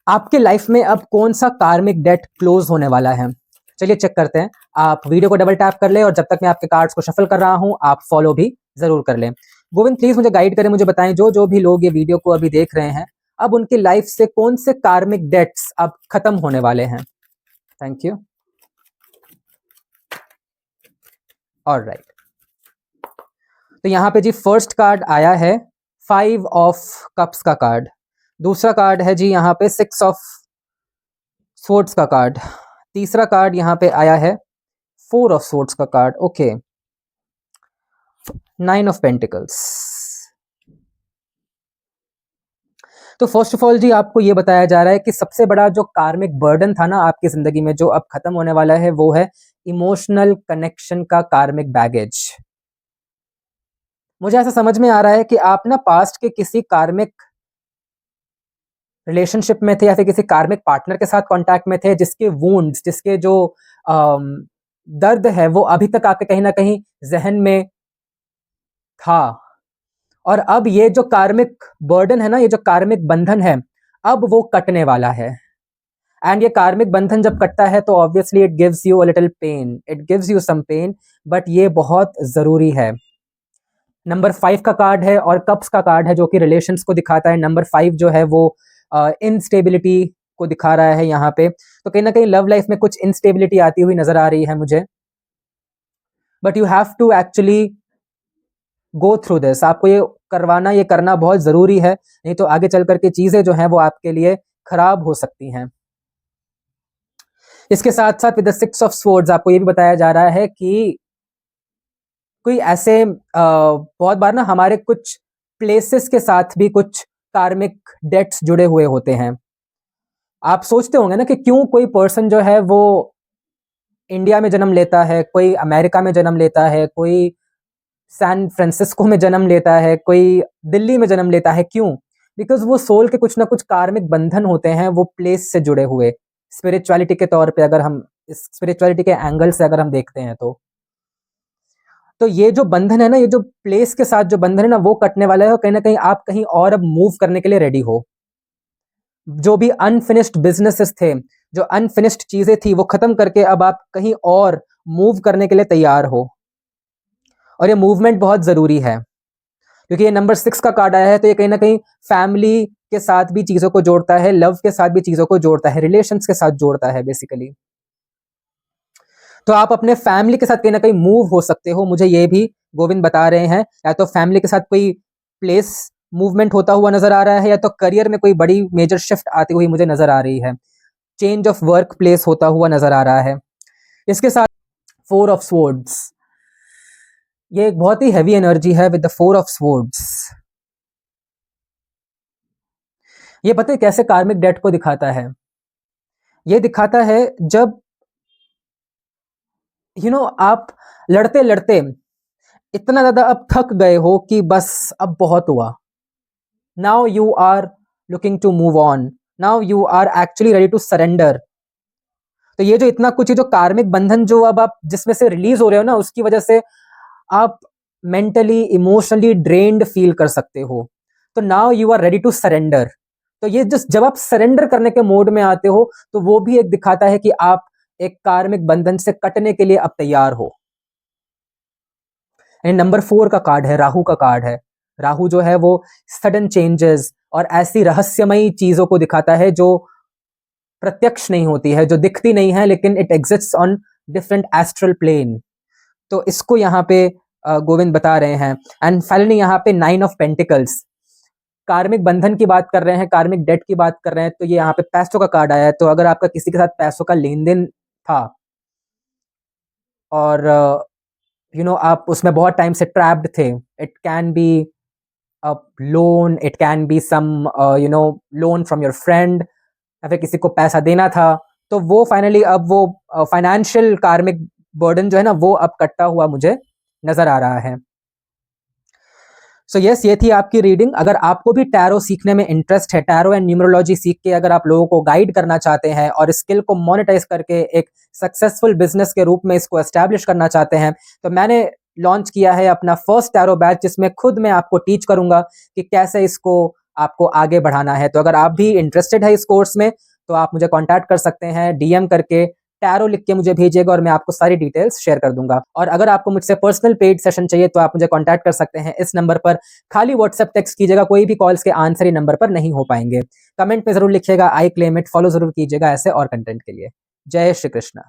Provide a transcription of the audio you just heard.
आपके लाइफ में अब कौन सा कार्मिक डेट क्लोज होने वाला है? चलिए चेक करते हैं। आप वीडियो को डबल टैप कर ले और जब तक मैं आपके कार्ड्स को शफल कर रहा हूं आप फॉलो भी जरूर कर लें। गोविंद प्लीज मुझे गाइड करें, मुझे बताएं जो जो भी लोग ये वीडियो को अभी देख रहे हैं, अब उनकी लाइफ से कौन से कार्मिक डेट्स अब खत्म होने वाले हैं। Thank you. ऑलराइट, तो यहाँ पे जी फर्स्ट कार्ड आया है 5 ऑफ कप्स का कार्ड। दूसरा कार्ड है जी यहाँ पे 6 ऑफ स्वॉर्ड्स का कार्ड। तीसरा कार्ड यहाँ पे आया है 4 ऑफ स्वॉर्ड्स का कार्ड। Okay, 9 of pentacles. तो फर्स्ट ऑफ ऑल जी आपको ये बताया जा रहा है कि सबसे बड़ा जो कार्मिक बर्डन था ना आपकी जिंदगी में, जो अब खत्म होने वाला है, वो है इमोशनल कनेक्शन का कार्मिक बैगेज। मुझे ऐसा समझ में आ रहा है कि आप ना पास्ट के किसी कार्मिक रिलेशनशिप में थे या फिर किसी कार्मिक पार्टनर के साथ कांटेक्ट में थे, जिसके वुंड्स, जिसके जो दर्द है वो अभी तक आपके कहीं ना कहीं जहन में था। और अब ये जो कार्मिक बर्डन है ना, ये जो कार्मिक बंधन है, अब वो कटने वाला है। एंड ये कार्मिक बंधन जब कटता है तो obviously it gives you a little pain, it gives you some pain, but ये बहुत जरूरी है। नंबर 5 का कार्ड है और कप्स का कार्ड है जो कि रिलेशंस को दिखाता है। नंबर 5 जो है वो इनस्टेबिलिटी को दिखा रहा है यहाँ पे। तो कहीं ना कहीं लव लाइफ में कुछ इनस्टेबिलिटी आती हुई नजर आ रही है मुझे, but you have to actually go through this. आपको ये करवाना, ये करना बहुत जरूरी है, नहीं तो आगे चल करके चीजें जो हैं वो आपके लिए खराब हो सकती हैं। इसके साथ साथ विद द 6 ऑफ स्वॉर्ड्स आपको ये भी बताया जा रहा है कि कोई ऐसे बहुत बार ना हमारे कुछ प्लेसेस के साथ भी कुछ कार्मिक डेट्स जुड़े हुए होते हैं। आप सोचते होंगे ना कि क्यों कोई पर्सन जो है वो इंडिया में जन्म लेता है, कोई अमेरिका में जन्म लेता है, कोई सैन फ्रांसिस्को में जन्म लेता है, कोई दिल्ली में जन्म लेता है। क्यों? बिकॉज वो सोल के कुछ ना कुछ कार्मिक बंधन होते हैं, वो प्लेस से जुड़े हुए। स्पिरिचुअलिटी के तौर पे अगर हम इस स्पिरिचुअलिटी के एंगल से अगर हम देखते हैं तो ये जो बंधन है ना, ये जो प्लेस के साथ जो बंधन है ना, वो कटने वाला है। और कहीं ना कहीं आप कहीं और अब मूव करने के लिए रेडी हो। जो भी अनफिनिश्ड बिजनेसेस थे, जो अनफिनिश्ड चीजें थी, वो खत्म करके अब आप कहीं और मूव करने के लिए तैयार हो। और ये मूवमेंट बहुत जरूरी है क्योंकि ये नंबर 6 का कार्ड आया है, तो ये कहीं ना कहीं फैमिली के साथ भी चीजों को जोड़ता है, लव के साथ भी चीजों को जोड़ता है, रिलेशंस के साथ जोड़ता है बेसिकली। तो आप अपने फैमिली के साथ कहीं ना कहीं मूव हो सकते हो, मुझे ये भी गोविंद बता रहे हैं। या तो फैमिली के साथ कोई प्लेस मूवमेंट होता हुआ नजर आ रहा है, या तो करियर में कोई बड़ी मेजर शिफ्ट आती हुई मुझे नजर आ रही है। चेंज ऑफ वर्क प्लेस होता हुआ नजर आ रहा है। इसके साथ 4 ऑफ स्वॉर्ड्स, ये एक बहुत ही हैवी एनर्जी है विद द 4 ऑफ स्वॉर्ड्स। ये पता है कैसे कार्मिक डेट को दिखाता है? ये दिखाता है जब आप लड़ते लड़ते इतना ज्यादा अब थक गए हो कि बस अब बहुत हुआ। Now you are looking to move on, now you are actually ready to surrender. तो ये जो इतना कुछ, ये जो कार्मिक बंधन जो अब आप जिसमें से रिलीज हो रहे हो ना, उसकी वजह से आप मेंटली इमोशनली ड्रेन्ड फील कर सकते हो। तो now you are ready to surrender. तो ये जब आप सरेंडर करने के मोड में आते हो तो वो भी एक दिखाता है कि आप एक कार्मिक बंधन से कटने के लिए अब तैयार हो। नंबर 4 का कार्ड है, राहु का कार्ड है। राहु जो है वो सडन चेंजेस और ऐसी रहस्यमयी चीजों को दिखाता है जो प्रत्यक्ष नहीं होती है, जो दिखती नहीं है, लेकिन it exists on different astral plane. तो इसको यहाँ पे गोविंद बता रहे हैं। एंड फाइनली यहाँ पे 9 ऑफ पेंटिकल्स, कार्मिक बंधन की बात कर रहे हैं, कार्मिक डेट की बात कर रहे हैं। तो ये यहाँ पे पैसों का कार्ड आया है। तो अगर आपका किसी के साथ पैसों का लेन देन था और आप उसमें बहुत टाइम से ट्रैप्ड थे, it can be a loan, it can be some loan from your friend, या फिर किसी को पैसा देना था, तो वो फाइनली अब वो फाइनेंशियल कार्मिक बर्डन जो है ना, वो अब कटता हुआ मुझे नजर आ रहा है। सो यस, ये थी आपकी रीडिंग। अगर आपको भी टैरो सीखने में इंटरेस्ट है, टैरो एंड न्यूमरोलॉजी सीख के अगर आप लोगों को गाइड करना चाहते हैं और स्किल को मोनेटाइज करके एक सक्सेसफुल बिजनेस के रूप में इसको एस्टैब्लिश करना चाहते हैं, तो मैंने लॉन्च किया है अपना फर्स्ट टैरो बैच, जिसमें खुद मैं आपको टीच करूंगा कि कैसे इसको आपको आगे बढ़ाना है। तो अगर आप भी इंटरेस्टेड है इस कोर्स में, तो आप मुझे कॉन्टैक्ट कर सकते हैं, डीएम करके टैरो लिख के मुझे भेजिएगा और मैं आपको सारी डिटेल्स शेयर कर दूंगा। और अगर आपको मुझसे पर्सनल पेड सेशन चाहिए तो आप मुझे कॉन्टैक्ट कर सकते हैं इस नंबर पर। खाली व्हाट्सएप टेक्स्ट कीजिएगा, कोई भी कॉल्स के आंसर ही नंबर पर नहीं हो पाएंगे। कमेंट में जरूर लिखिएगा आई क्लेम इट, फॉलो जरूर कीजिएगा ऐसे और कंटेंट के लिए। जय श्री कृष्ण।